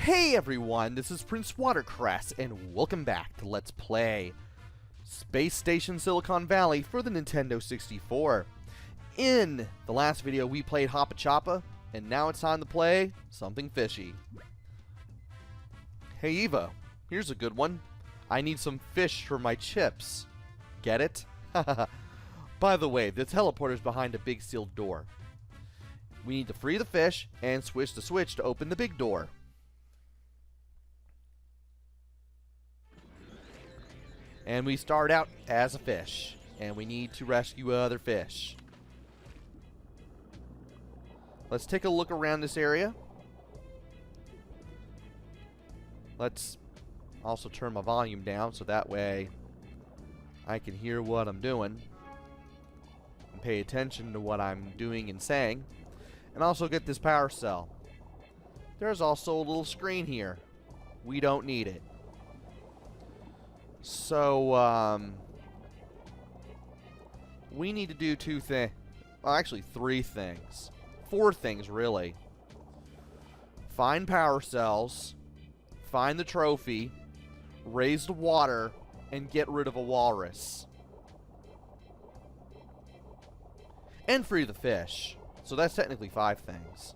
Hey everyone, this is PrinceWatercress, and welcome back to Let's Play Space Station Silicon Valley for the Nintendo 64. In the last video we played Hoppa Choppa, and now it's time to play something fishy. Hey Eva, here's a good one. I need some fish for my chips. Get it? By the way, the teleporter's behind a big sealed door. We need to free the fish and switch the switch to open the big door. And we start out as a fish, and we need to rescue other fish. Let's take a look around this area. Let's also turn my volume down so that way I can hear what I'm doing and pay attention to what I'm doing and saying, and also get this power cell. There's also a little screen here. We don't need it. So, we need to do two things. Well, actually, three things. Four things, really. Find power cells, find the trophy, raise the water, and get rid of a walrus. And free the fish. So that's technically five things.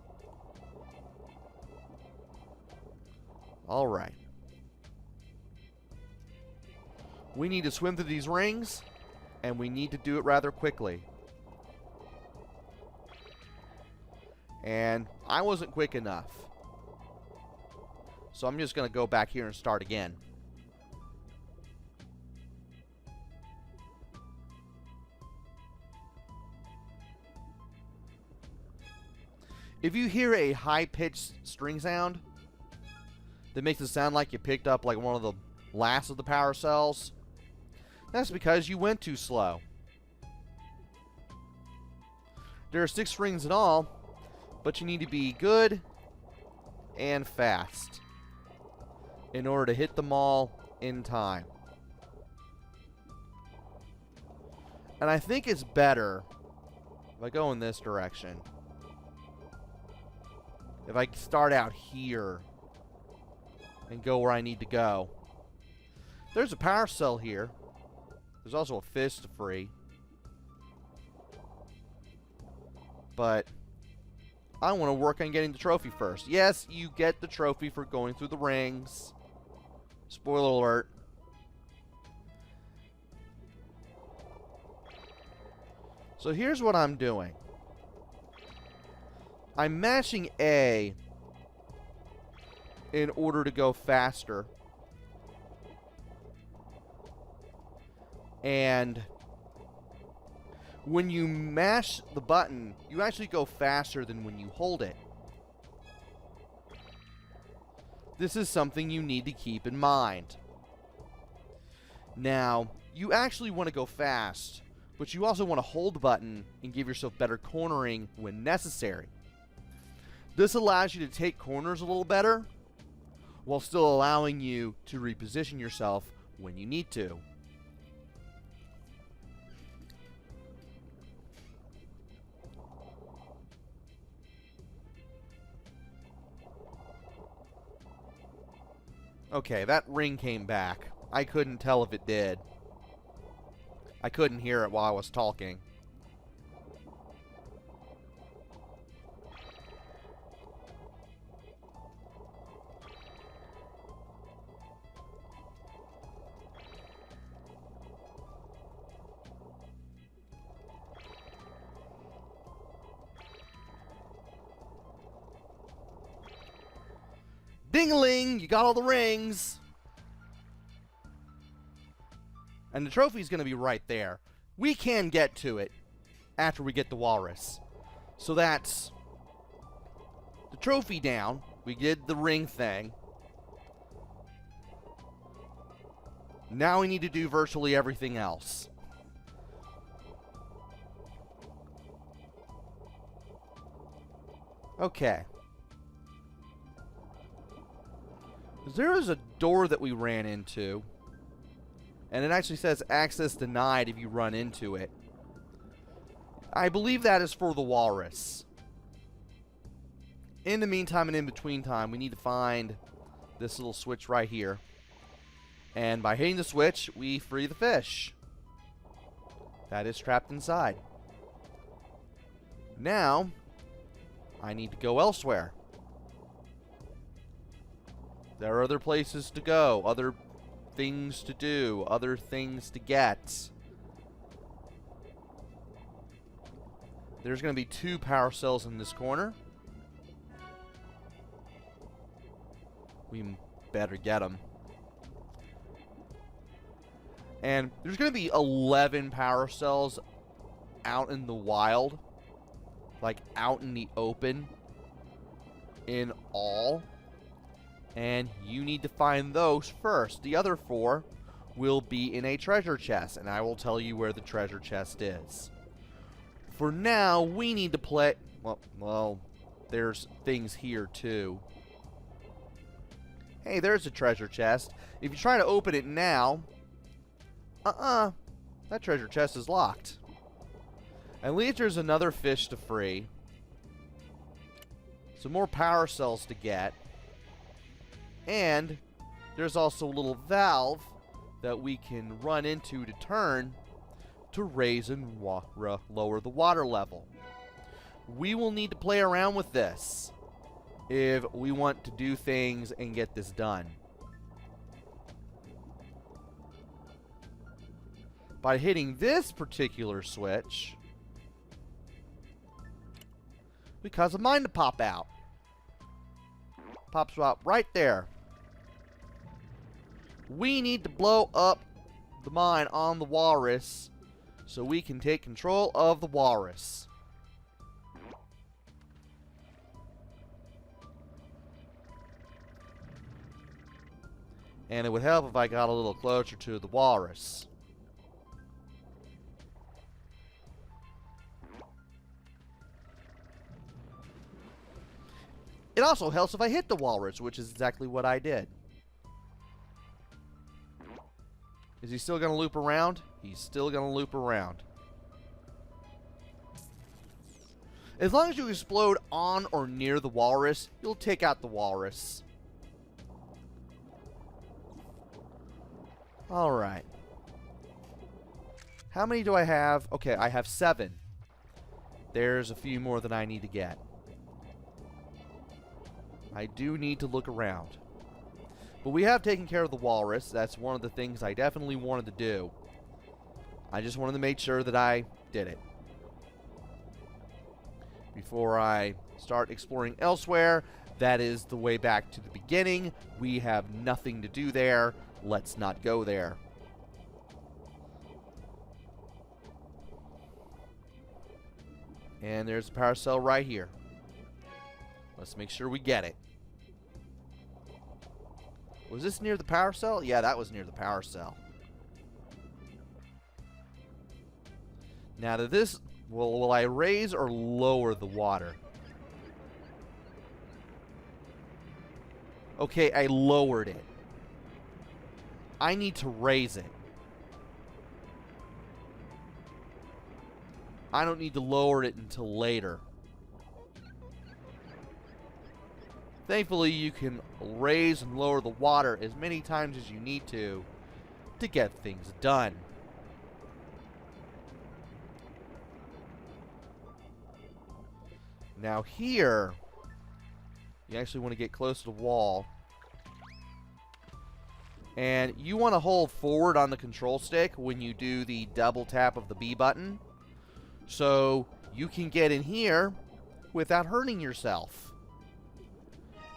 Alright. We need to swim through these rings, and we need to do it rather quickly. And I wasn't quick enough. So I'm just going to go back here and start again. If you hear a high-pitched string sound that makes it sound like you picked up like one of the last of the power cells, that's because you went too slow. There are 6 rings in all, but you need to be good and fast in order to hit them all in time. And I think it's better if I go in this direction. If I start out here and go where I need to go. There's a power cell here. There's also a fish to free. But I want to work on getting the trophy first. Yes, you get the trophy for going through the rings. Spoiler alert. So here's what I'm doing. I'm mashing A in order to go faster. And when you mash the button, you actually go faster than when you hold it. This is something you need to keep in mind. Now, you actually want to go fast, but you also want to hold the button and give yourself better cornering when necessary. This allows you to take corners a little better, while still allowing you to reposition yourself when you need to. Okay, that ring came back. I couldn't tell if it did. I couldn't hear it while I was talking. Ding-a-ling! You got all the rings! And the trophy's going to be right there. We can get to it after we get the walrus. So that's the trophy down. We did the ring thing. Now we need to do virtually everything else. Okay. There is a door that we ran into, and it actually says access denied if you run into it. I believe that is for the walrus. In the meantime and in between time, we need to find this little switch right here. And by hitting the switch, we free the fish that is trapped inside. Now, I need to go elsewhere. There are other places to go, other things to do, other things to get. There's going to be 2 power cells in this corner. We better get them. And there's going to be 11 power cells out in the wild. Like out in the open. In all. And you need to find those first. The other 4 will be in a treasure chest. And I will tell you where the treasure chest is. For now, we need to play... Well, there's things here too. Hey, there's a treasure chest. If you try to open it now... that treasure chest is locked. At least there's another fish to free. Some more power cells to get. And there's also a little valve that we can run into to turn to raise and lower the water level. We will need to play around with this if we want to do things and get this done. By hitting this particular switch, we cause a mine to pop out. Pops out right there. We need to blow up the mine on the walrus so we can take control of the walrus. And it would help if I got a little closer to the walrus. It also helps if I hit the walrus, which is exactly what I did. Is he still going to loop around? He's still going to loop around. As long as you explode on or near the walrus, you'll take out the walrus. Alright. How many do I have? Okay, I have 7. There's a few more that I need to get. I do need to look around. But we have taken care of the walrus. That's one of the things I definitely wanted to do. I just wanted to make sure that I did it. Before I start exploring elsewhere, that is the way back to the beginning. We have nothing to do there. Let's not go there. And there's a power cell right here. Let's make sure we get it. Was this near the power cell? Yeah, that was near the power cell. Now, to this, will I raise or lower the water? Okay, I lowered it. I need to raise it. I don't need to lower it until later. Thankfully, you can raise and lower the water as many times as you need to get things done. Now here, you actually want to get close to the wall. And you want to hold forward on the control stick when you do the double tap of the B button. So you can get in here without hurting yourself.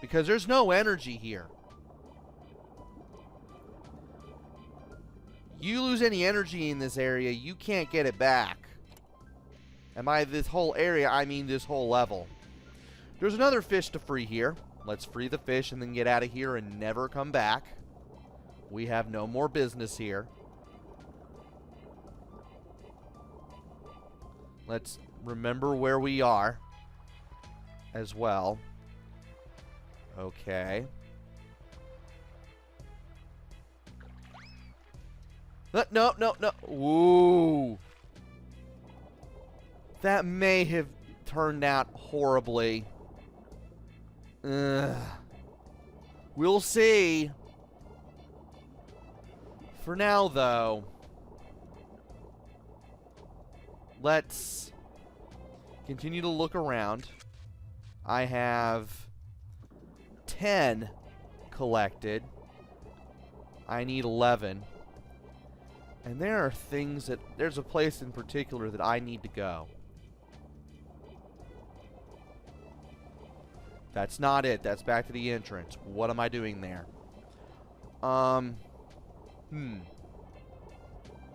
Because there's no energy here. You lose any energy in this area, you can't get it back. And by this whole area, I mean this whole level. There's another fish to free here. Let's free the fish and then get out of here and never come back. We have no more business here. Let's remember where we are as well. Okay. No. Ooh. That may have turned out horribly. Ugh. We'll see. For now, though, let's continue to look around. I have 10 collected. I need 11. And there are things that... There's a place in particular that I need to go. That's not it. That's back to the entrance. What am I doing there? And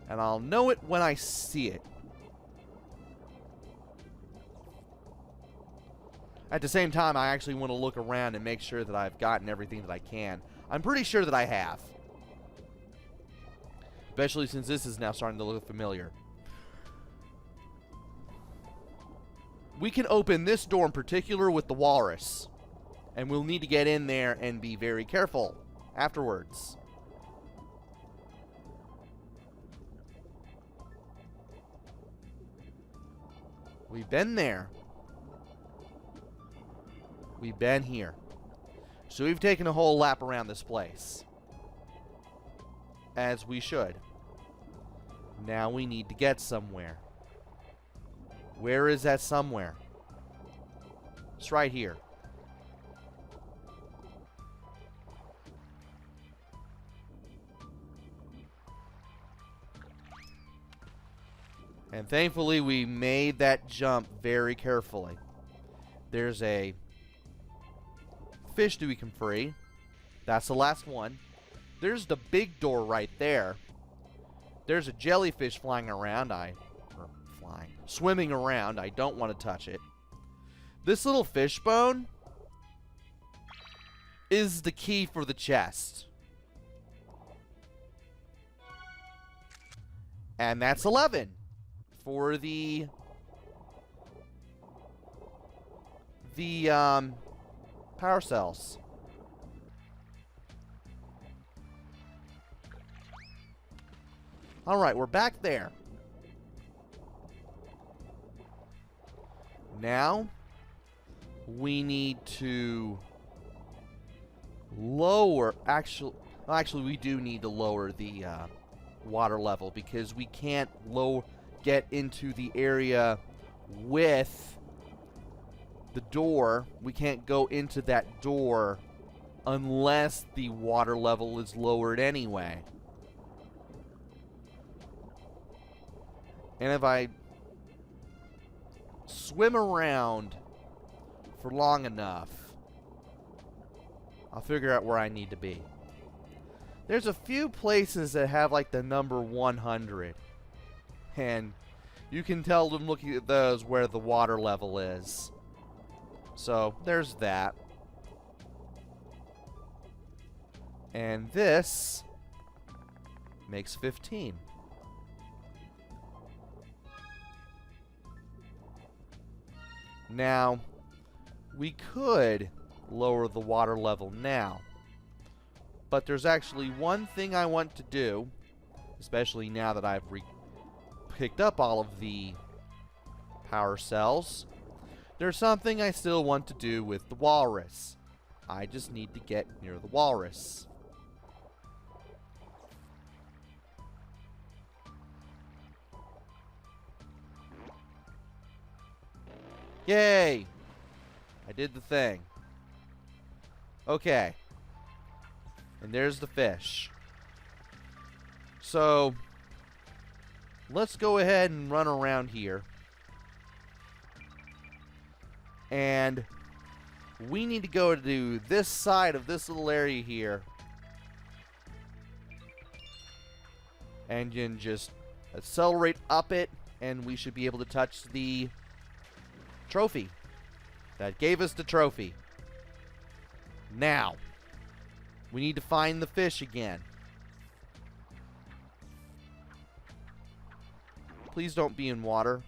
I'll know it when I see it. At the same time, I actually want to look around and make sure that I've gotten everything that I can. I'm pretty sure that I have. Especially since this is now starting to look familiar. We can open this door in particular with the walrus. And we'll need to get in there and be very careful afterwards. We've been there. We've been here. So we've taken a whole lap around this place. As we should. Now we need to get somewhere. Where is that somewhere? It's right here. And thankfully we made that jump very carefully. There's a fish that we can free. That's the last one. There's the big door right there. There's a jellyfish flying around. Swimming around. I don't want to touch it. This little fish bone is the key for the chest. And that's 11 for the power cells. Alright, we're back there. Now, we need to lower... Actually, we do need to lower the water level because we can't get into the area with the door. We can't go into that door unless the water level is lowered anyway. And if I swim around for long enough, I'll figure out where I need to be. There's a few places that have like the number 100. And you can tell them looking at those where the water level is. So there's that. And this makes 15. Now, we could lower the water level now. But there's actually one thing I want to do, especially now that I've picked up all of the power cells. There's something I still want to do with the walrus. I just need to get near the walrus. Yay! I did the thing. Okay. And there's the fish. So, let's go ahead and run around here. And we need to go to this side of this little area here. And then just accelerate up it, and we should be able to touch the trophy. That gave us the trophy. Now, we need to find the fish again. Please don't be in water.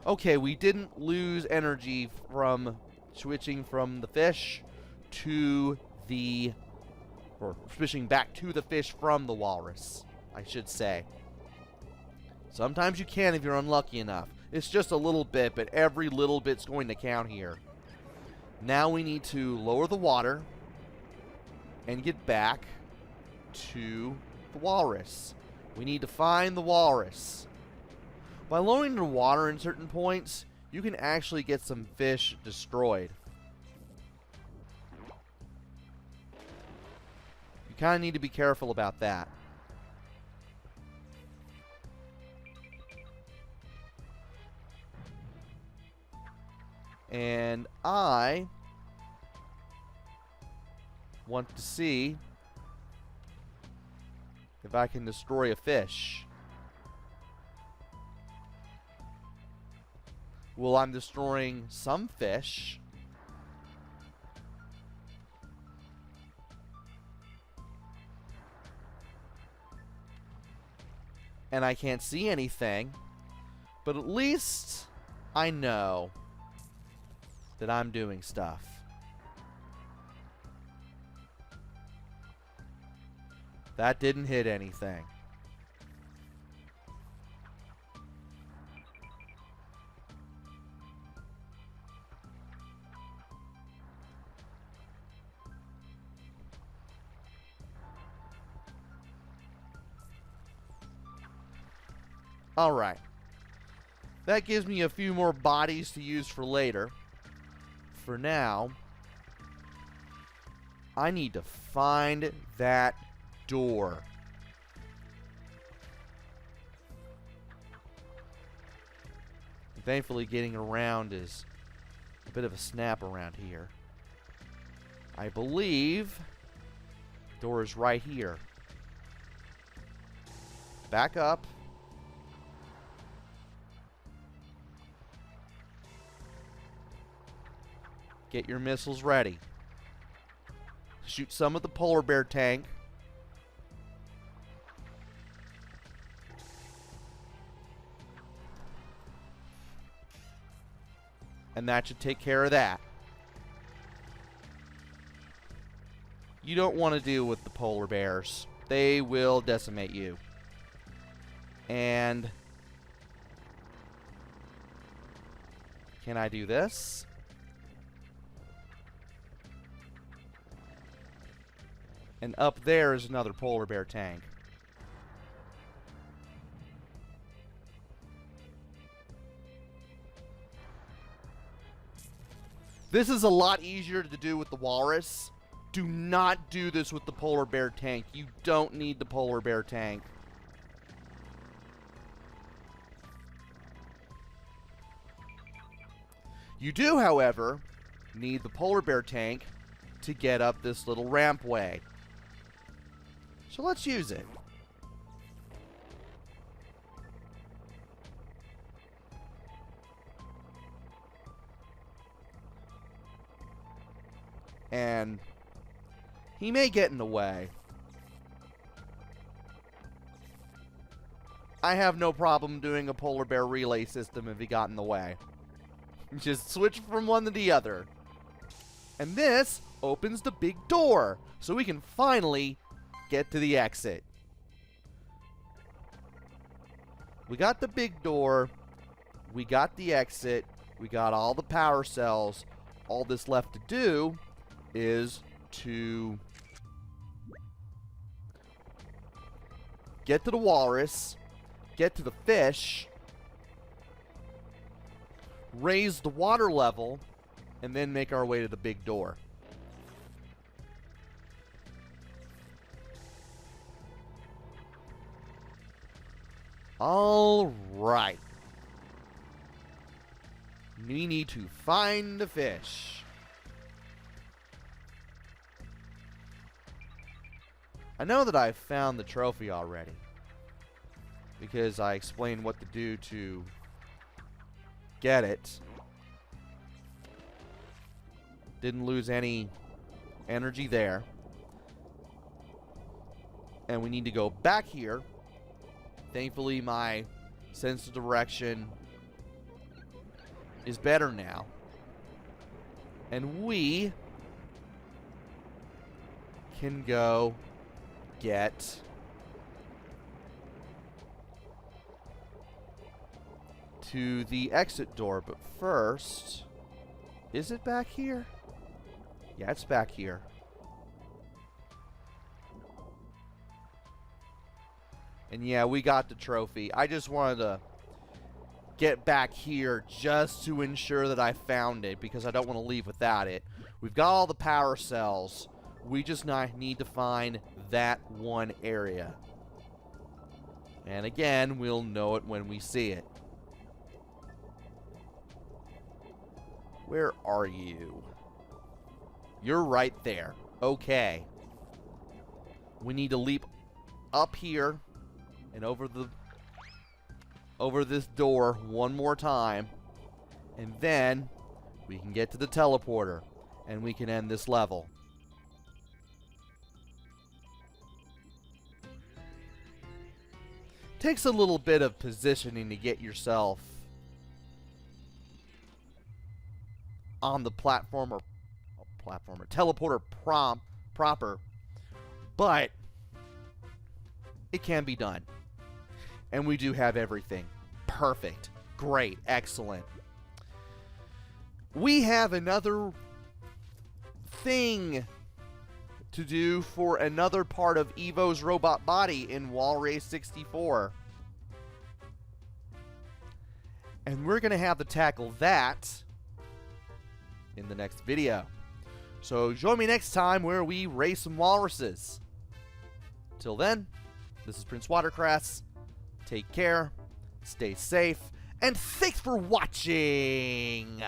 Okay, we didn't lose energy from switching from the fish to the... or switching back to the fish from the walrus, I should say. Sometimes you can if you're unlucky enough. It's just a little bit, but every little bit's going to count here. Now we need to lower the water and get back to the walrus. We need to find the walrus. By lowering the water in certain points, you can actually get some fish destroyed. You kind of need to be careful about that. And I want to see if I can destroy a fish. Well, I'm destroying some fish. And I can't see anything. But at least I know that I'm doing stuff. That didn't hit anything. Alright. That gives me a few more bodies to use for later. For now, I need to find that door. Thankfully, getting around is a bit of a snap around here. I believe the door is right here. Back up. Get your missiles ready. Shoot some of the polar bear tank. And that should take care of that. You don't want to deal with the polar bears. They will decimate you. And can I do this? And up there is another polar bear tank. This is a lot easier to do with the walrus. Do not do this with the polar bear tank. You don't need the polar bear tank. You do, however, need the polar bear tank to get up this little rampway. So let's use it. And he may get in the way. I have no problem doing a polar bear relay system if he got in the way. Just switch from one to the other. And this opens the big door, so we can finally get to the exit. We got the big door. We got the exit. We got all the power cells. All that's left to do is to get to the walrus, get to the fish, raise the water level, and then make our way to the big door. All right. We need to find the fish. I know that I've found the trophy already, because I explained what to do to get it. Didn't lose any energy there. And we need to go back here. Thankfully, my sense of direction is better now. And we can go get to the exit door. But first, is it back here? Yeah, it's back here. And yeah, we got the trophy. I just wanted to get back here just to ensure that I found it, because I don't want to leave without it. We've got all the power cells. We just need to find that one area. And again, we'll know it when we see it. Where are you? You're right there. Okay. We need to leap up here and over this door one more time. And then we can get to the teleporter and we can end this level. Takes a little bit of positioning to get yourself on the teleporter proper, but it can be done. And we do have everything. Perfect. Great. Excellent. We have another thing to do for another part of Evo's robot body in Wall Race 64. And we're going to have to tackle that in the next video. So join me next time where we race some walruses. Till then, this is PrinceWatercress. Take care, stay safe, and thanks for watching!